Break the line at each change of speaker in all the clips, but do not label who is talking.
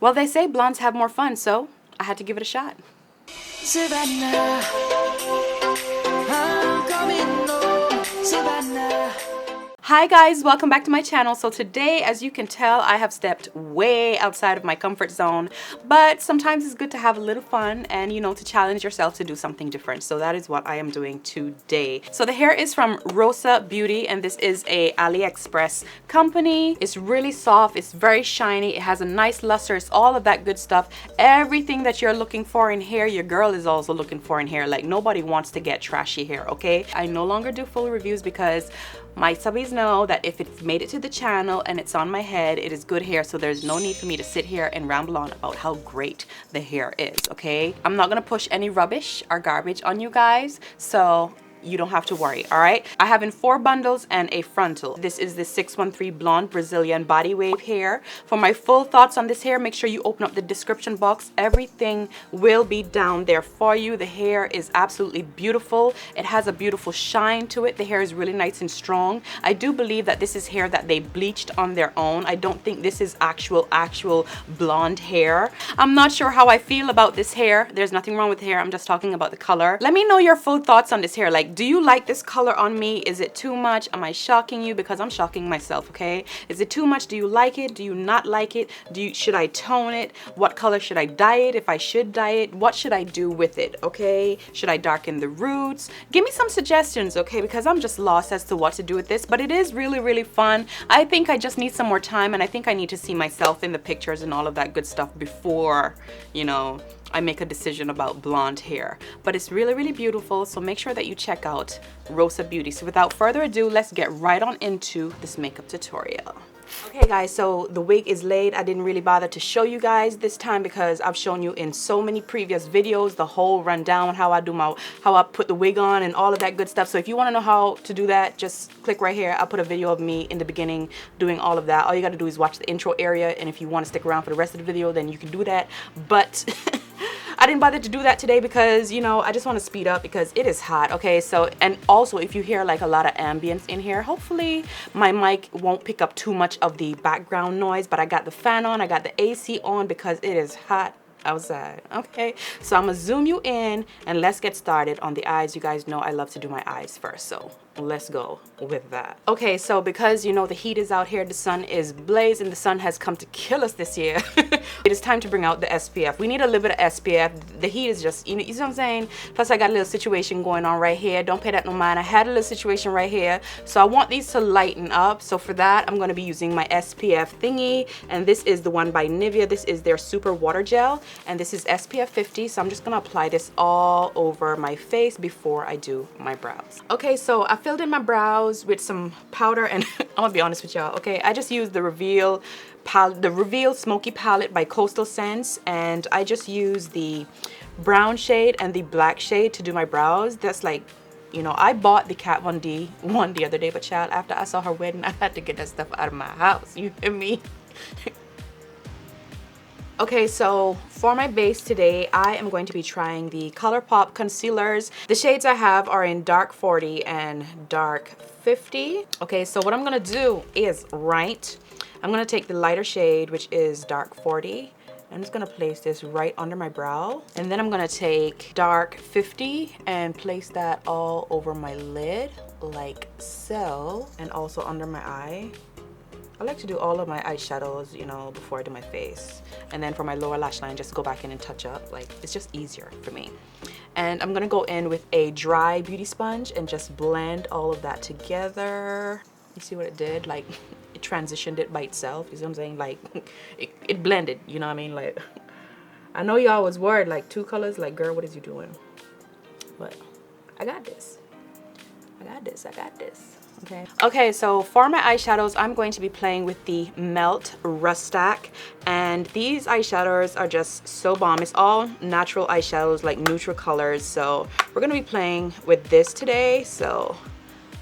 Well, they say blondes have more fun, so I had to give it a shot.
Savannah, I'm coming home, Savannah.
Hi guys, welcome back to my channel. So today, as you can tell, I have stepped way outside of my comfort zone, but sometimes it's good to have a little fun and, you know, to challenge yourself to do something different. So that is what I am doing today. So the hair is from Rosabeauty, and this is a Aliexpress company. It's really soft, it's very shiny, it has a nice luster, it's all of that good stuff. Everything that you're looking for in hair, your girl is also looking for in hair. Like, nobody wants to get trashy hair, okay? I no longer do full reviews because my subbies know that if it's made it to the channel and it's on my head, it is good hair, so there's no need for me to sit here and ramble on about how great the hair is, okay? I'm not gonna push any rubbish or garbage on you guys, so you don't have to worry, all right? I have in 4 bundles and a frontal. This is the 613 blonde Brazilian body wave hair. For my full thoughts on this hair, make sure you open up the description box. Everything will be down there for you. The hair is absolutely beautiful. It has a beautiful shine to it. The hair is really nice and strong. I do believe that this is hair that they bleached on their own. I don't think this is actual blonde hair. I'm not sure how I feel about this hair. There's nothing wrong with hair. I'm just talking about the color. Let me know your full thoughts on this hair. Like, do you like this color on me? Is it too much? Am I shocking you? Because I'm shocking myself, okay? Is it too much? Do you like it? Do you not like it? Should I tone it? What color should I dye it? If I should dye it, what should I do with it, okay? Should I darken the roots? Give me some suggestions, okay? Because I'm just lost as to what to do with this, but it is really, really fun. I think I just need some more time, and I think I need to see myself in the pictures and all of that good stuff before, you know, I make a decision about blonde hair. But it's really, really beautiful, so make sure that you check out Rosabeauty. So without further ado, let's get right on into this makeup tutorial. Okay guys, so the wig is laid. I didn't really bother to show you guys this time because I've shown you in so many previous videos the whole rundown, how I put the wig on and all of that good stuff. So if you want to know how to do that, just click right here. I'll put a video of me in the beginning doing all of that. All you got to do is watch the intro area, and if you want to stick around for the rest of the video, then you can do that. But I didn't bother to do that today because, you know, I just want to speed up because it is hot, okay? So, and also if you hear like a lot of ambience in here, hopefully my mic won't pick up too much of the background noise, but I got the fan on, I got the AC on because it is hot outside, okay? So I'm gonna zoom you in and let's get started on the eyes. You guys know I love to do my eyes first, so let's go with that. Okay, so because, you know, the heat is out here, the sun is blazing, the sun has come to kill us this year. It is time to bring out the SPF. We need a little bit of SPF. The heat is just, you know what I'm saying? Plus I got a little situation going on right here. Don't pay that no mind. I had a little situation right here, so I want these to lighten up. So for that, I'm going to be using my SPF thingy, and this is the one by Nivea. This is their super water gel, and this is SPF 50. So I'm just going to apply this all over my face before I do my brows. Okay, so I filled in my brows with some powder, and I'm gonna be honest with y'all, okay? I just used the Reveal Smokey palette by Coastal Scents, and I just used the brown shade and the black shade to do my brows. That's like, you know, I bought the Kat Von D one the other day, but child, after I saw her wedding, I had to get that stuff out of my house, you hear me? Okay, so for my base today, I am going to be trying the ColourPop concealers. The shades I have are in dark 40 and dark 50. Okay, so what I'm gonna do is, I'm gonna take the lighter shade, which is dark 40. I'm just gonna place this right under my brow. And then I'm gonna take dark 50 and place that all over my lid, like so, and also under my eye. I like to do all of my eyeshadows, you know, before I do my face. And then for my lower lash line, just go back in and touch up. Like, it's just easier for me. And I'm gonna go in with a dry beauty sponge and just blend all of that together. You see what it did? Like, it transitioned it by itself. You see what I'm saying? Like, it blended, you know what I mean? Like, I know y'all was worried, like 2 colors, like, girl, what is you doing? But I got this. I got this, I got this. Okay, so for my eyeshadows, I'm going to be playing with the Melt Rustac, and these eyeshadows are just so bomb. It's all natural eyeshadows, like neutral colors, so we're gonna be playing with this today. So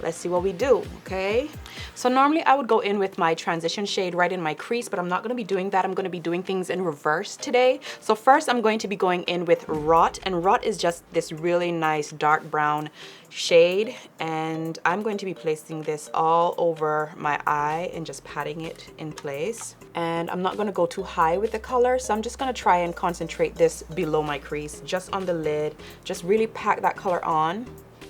let's see what we do, okay? So normally I would go in with my transition shade right in my crease, but I'm not gonna be doing that. I'm gonna be doing things in reverse today. So first I'm going to be going in with Rot, and Rot is just this really nice dark brown shade, and I'm going to be placing this all over my eye and just patting it in place. And I'm not gonna go too high with the color, so I'm just gonna try and concentrate this below my crease, just on the lid, just really pack that color on.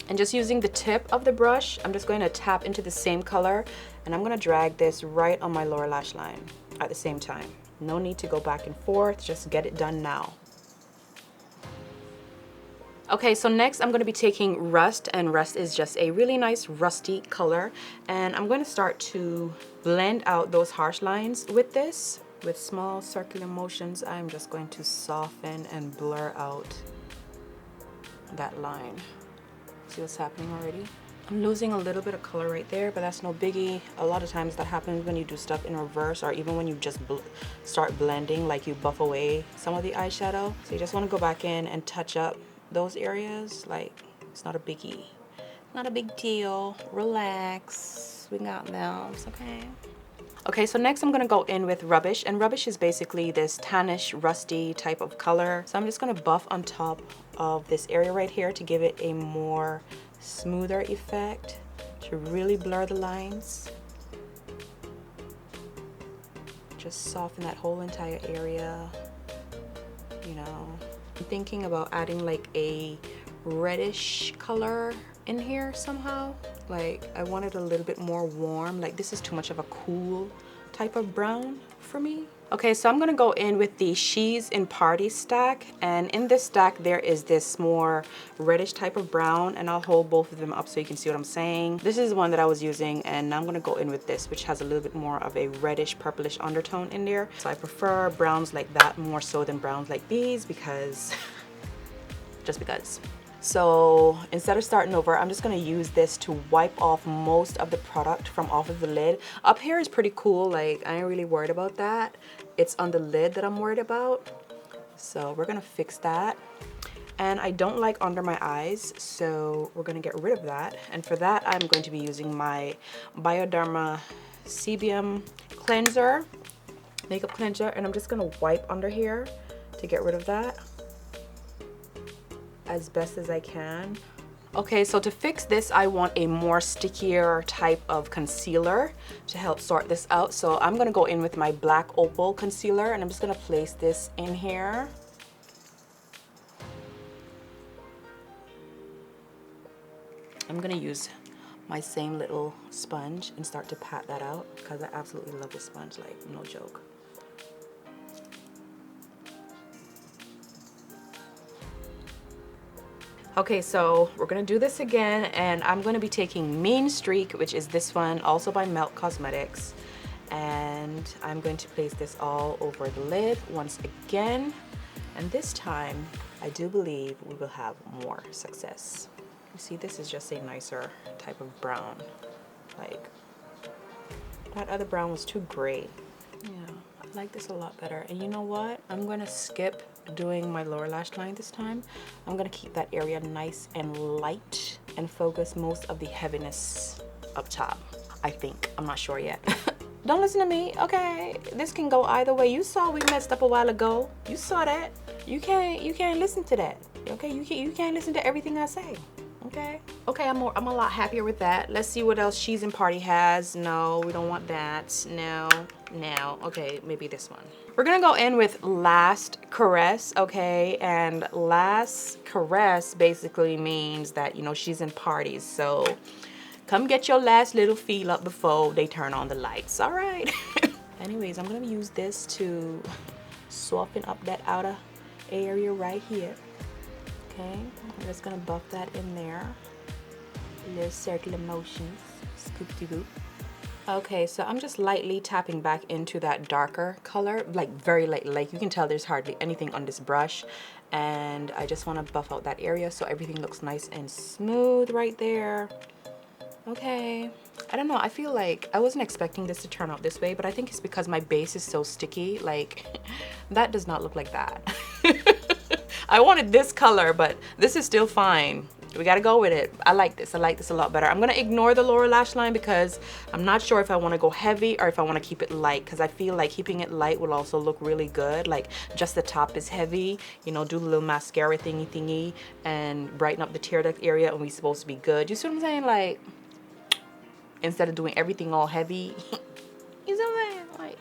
And just using the tip of the brush, I'm just going to tap into the same color, and I'm going to drag this right on my lower lash line at the same time. No need to go back and forth, just get it done now. Okay, so next I'm going to be taking Rust, and Rust is just a really nice rusty color, and I'm going to start to blend out those harsh lines with this. With small circular motions, I'm just going to soften and blur out that line. See what's happening already? I'm losing a little bit of color right there, but that's no biggie. A lot of times that happens when you do stuff in reverse, or even when you just start blending, like you buff away some of the eyeshadow. So you just want to go back in and touch up those areas. Like, it's not a biggie. Not a big deal. Relax. We got those, okay? Okay, so next I'm gonna go in with Rubbish, and Rubbish is basically this tannish, rusty type of color. So I'm just gonna buff on top of this area right here to give it a more smoother effect, to really blur the lines. Just soften that whole entire area, you know. I'm thinking about adding like a reddish color in here somehow. Like, I want it a little bit more warm. Like, this is too much of a cool type of brown for me. Okay, so I'm gonna go in with the She's in Party stack, and in this stack there is this more reddish type of brown, and I'll hold both of them up so you can see what I'm saying. This is the one that I was using, and I'm gonna go in with this, which has a little bit more of a reddish purplish undertone in there. So I prefer browns like that more so than browns like these, because just because. So instead of starting over, I'm just gonna use this to wipe off most of the product from off of the lid. Up here is pretty cool, like I ain't really worried about that. It's on the lid that I'm worried about. So we're gonna fix that. And I don't like under my eyes, so we're gonna get rid of that. And for that, I'm going to be using my Bioderma Sebum cleanser, makeup cleanser, and I'm just gonna wipe under here to get rid of that as best as I can. Okay, so to fix this, I want a more stickier type of concealer to help sort this out. So I'm gonna go in with my Black Opal concealer, and I'm just gonna place this in here. I'm gonna use my same little sponge and start to pat that out, because I absolutely love this sponge, like no joke. Okay, so we're gonna do this again, and I'm gonna be taking Mean Streak, which is this one, also by Melt Cosmetics, and I'm going to place this all over the lid once again, and this time I do believe we will have more success. You see, this is just a nicer type of brown. Like, that other brown was too gray. Yeah, I like this a lot better. And you know what? I'm gonna skip doing my lower lash line this time. I'm gonna keep that area nice and light and focus most of the heaviness up top, I think. I'm not sure yet. Don't listen to me, okay? This can go either way. You saw we messed up a while ago. You saw that. You can't listen to that, okay? You can't listen to everything I say, okay? Okay, I'm a lot happier with that. Let's see what else She's in Party has. No, we don't want that. No. Okay, maybe this one. We're gonna go in with Last Caress, okay? And Last Caress basically means that, you know, she's in parties. So come get your last little feel up before they turn on the lights, all right? Anyways, I'm gonna use this to soften up that outer area right here. Okay, I'm just gonna buff that in there. Little circular motions, scoop-de-boop. Okay, so I'm just lightly tapping back into that darker color, like very light. Like you can tell there's hardly anything on this brush, and I just want to buff out that area so everything looks nice and smooth right there. Okay, I don't know, I feel like I wasn't expecting this to turn out this way, but I think it's because my base is so sticky. Like, that does not look like that. I wanted this color, but this is still fine. We gotta go with it. I like this. I like this a lot better. I'm gonna ignore the lower lash line because I'm not sure if I want to go heavy or if I want to keep it light, because I feel like keeping it light will also look really good. Like just the top is heavy, you know, do the little mascara thingy and brighten up the tear duct area, and we're supposed to be good. You see what I'm saying? Like, instead of doing everything all heavy. You see what I'm saying? Like,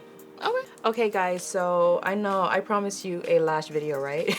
okay. Okay guys, so I know I promised you a lash video, right?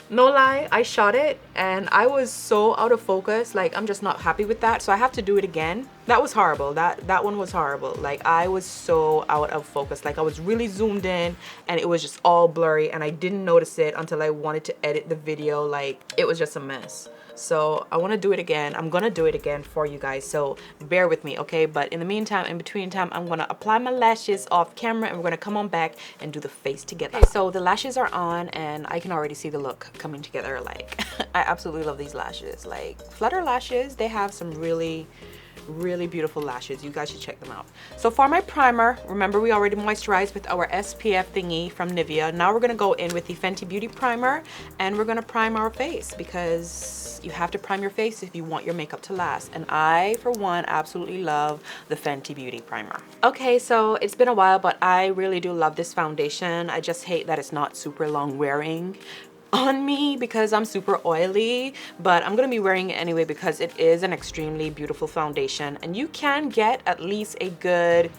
No lie, I shot it and I was so out of focus. Like, I'm just not happy with that, so I have to do it again. That was horrible. That one was horrible. Like, I was so out of focus. Like, I was really zoomed in and it was just all blurry, and I didn't notice it until I wanted to edit the video. Like, it was just a mess. So I want to do it again. I'm gonna do it again for you guys, so bear with me, okay? But in the meantime, in between time, I'm gonna apply my lashes off camera and we're gonna come on back and do the face together. Okay, so the lashes are on and I can already see the look coming together. Like, I absolutely love these lashes. Like, Flutter Lashes, they have some really beautiful lashes. You guys should check them out. So for my primer, remember we already moisturized with our SPF thingy from Nivea. Now we're gonna go in with the Fenty Beauty primer and we're gonna prime our face, because you have to prime your face if you want your makeup to last. And I, for one, absolutely love the Fenty Beauty primer. Okay, so it's been a while, but I really do love this foundation. I just hate that it's not super long wearing on me because I'm super oily, but I'm gonna be wearing it anyway because it is an extremely beautiful foundation, and you can get at least a good,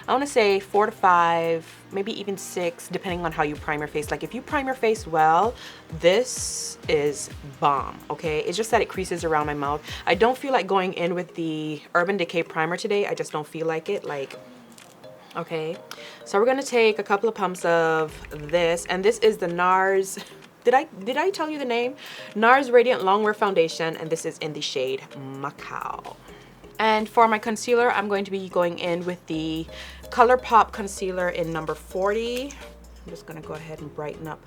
I want to say 4 to 5, maybe even 6, depending on how you prime your face. Like, if you prime your face well, this is bomb, okay? It's just that it creases around my mouth. I don't feel like going in with the Urban Decay primer today. I just don't feel like it. Like, okay, so we're gonna take a couple of pumps of this, and this is the NARS. Did I tell you the name? NARS Radiant Longwear Foundation, and this is in the shade Macao. And for my concealer, I'm going to be going in with the ColourPop concealer in number 40. I'm just gonna go ahead and brighten up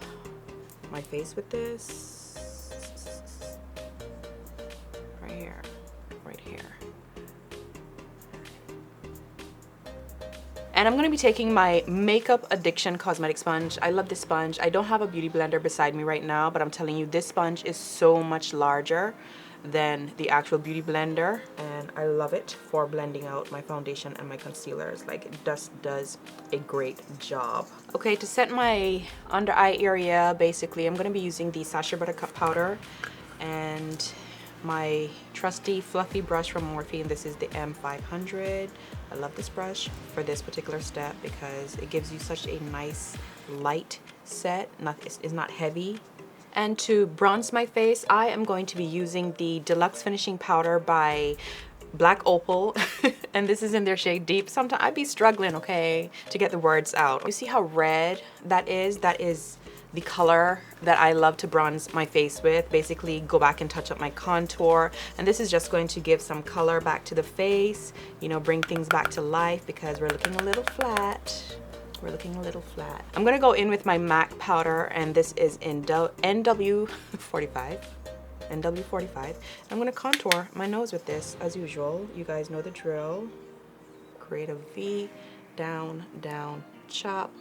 my face with this. Right here, right here. And I'm going to be taking my Makeup Addiction Cosmetic Sponge. I love this sponge. I don't have a beauty blender beside me right now, but I'm telling you, this sponge is so much larger than the actual beauty blender. And I love it for blending out my foundation and my concealers. Like, it just does a great job. Okay, to set my under eye area, basically, I'm going to be using the Sacha Buttercup powder and my trusty fluffy brush from Morphe, and this is the M500. I love this brush for this particular step because it gives you such a nice light set. It's not heavy. And to bronze my face, I am going to be using the Deluxe Finishing Powder by Black Opal, and this is in their shade Deep. Sometimes I'd be struggling, okay, to get the words out. You see how red that is? That is the color that I love to bronze my face with. Basically go back and touch up my contour, and this is just going to give some color back to the face, you know, bring things back to life because we're looking a little flat. We're looking a little flat. I'm gonna go in with my MAC powder, and this is in NW45. I'm gonna contour my nose with this as usual. You guys know the drill. Create a V, down, down, chop,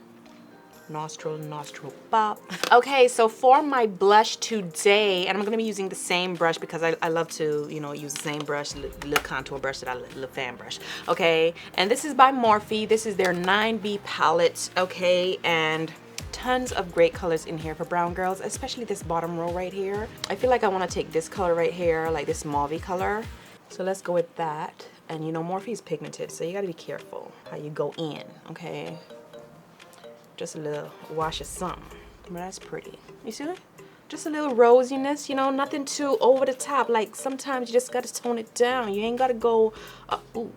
nostril, nostril, pop. Okay, so for my blush today, and I'm gonna be using the same brush because I love to, you know, use the same brush, little contour brush that I little fan brush. Okay, and this is by Morphe. This is their 9B palette. Okay, and tons of great colors in here for brown girls, especially this bottom row right here. I feel like I want to take this color right here, like this mauve color. So let's go with that. And you know, Morphe is pigmented, so you got to be careful how you go in. Okay, just a little wash of something, but that's pretty. You see that? Just a little rosiness, you know, nothing too over the top. Like, sometimes you just gotta tone it down. You ain't gotta go, ooh.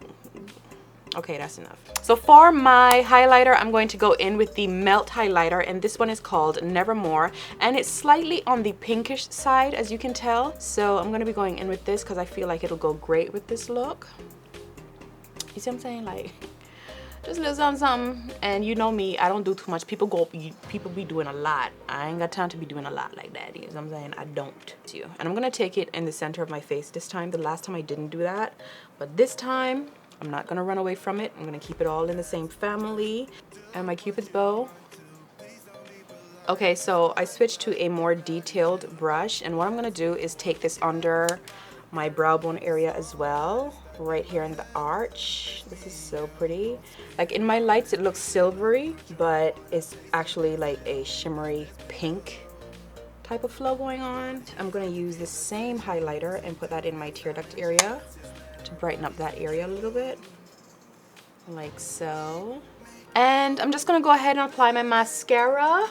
Okay, that's enough. So for my highlighter, I'm going to go in with the Melt Highlighter, and this one is called Nevermore, and it's slightly on the pinkish side, as you can tell. So I'm gonna be going in with this because I feel like it'll go great with this look. You see what I'm saying? Like, just a little something, something. And you know me, I don't do too much. People be doing a lot. I ain't got time to be doing a lot like that. You know what I'm saying? I don't. And I'm gonna take it in the center of my face this time. The last time I didn't do that, but this time I'm not gonna run away from it. I'm gonna keep it all in the same family. And my Cupid's bow. Okay, so I switched to a more detailed brush, and what I'm gonna do is take this under my brow bone area as well, right here in the arch. This is so pretty. Like in my lights it looks silvery, but it's actually like a shimmery pink type of flow going on. I'm gonna use the same highlighter and put that in my tear duct area to brighten up that area a little bit, like so. And I'm just gonna go ahead and apply my mascara.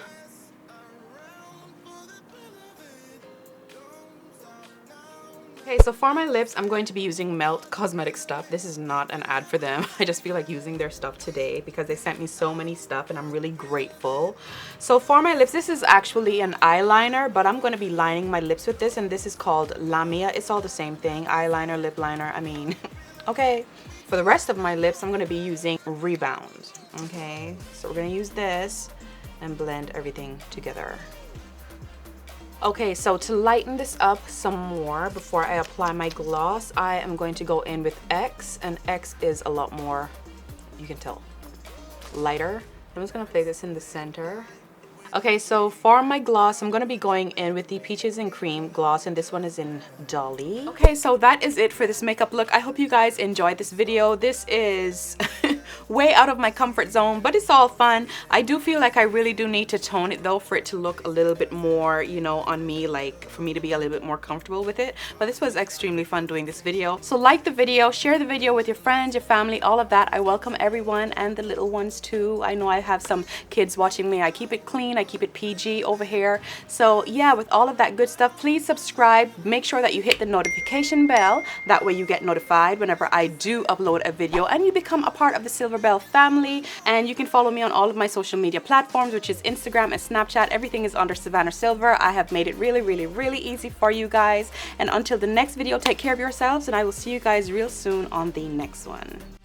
Okay, so for my lips, I'm going to be using Melt Cosmetic stuff. This is not an ad for them. I just feel like using their stuff today because they sent me so many stuff and I'm really grateful. So for my lips, this is actually an eyeliner, but I'm going to be lining my lips with this, and this is called Lamia. It's all the same thing, eyeliner, lip liner, I mean, okay. For the rest of my lips, I'm going to be using Rebound. Okay, so we're going to use this and blend everything together. Okay, so to lighten this up some more before I apply my gloss, I am going to go in with X, and X is a lot more, you can tell, lighter. I'm just gonna place this in the center. Okay, so for my gloss, I'm going to be going in with the Peaches and Cream gloss, and this one is in Dolly. Okay, so that is it for this makeup look. I hope you guys enjoyed this video. This is way out of my comfort zone, but it's all fun. I do feel like I really do need to tone it though for it to look a little bit more, you know, on me, like for me to be a little bit more comfortable with it. But this was extremely fun doing this video. So like the video, share the video with your friends, your family, all of that. I welcome everyone and the little ones too. I know I have some kids watching me. I keep it clean, I keep it PG over here. So yeah, with all of that good stuff, please subscribe. Make sure that you hit the notification bell. That way you get notified whenever I do upload a video and you become a part of the Sylver family. And you can follow me on all of my social media platforms, which is Instagram and Snapchat. Everything is under Savannah Sylver. I have made it really easy for you guys. And until the next video, take care of yourselves, and I will see you guys real soon on the next one.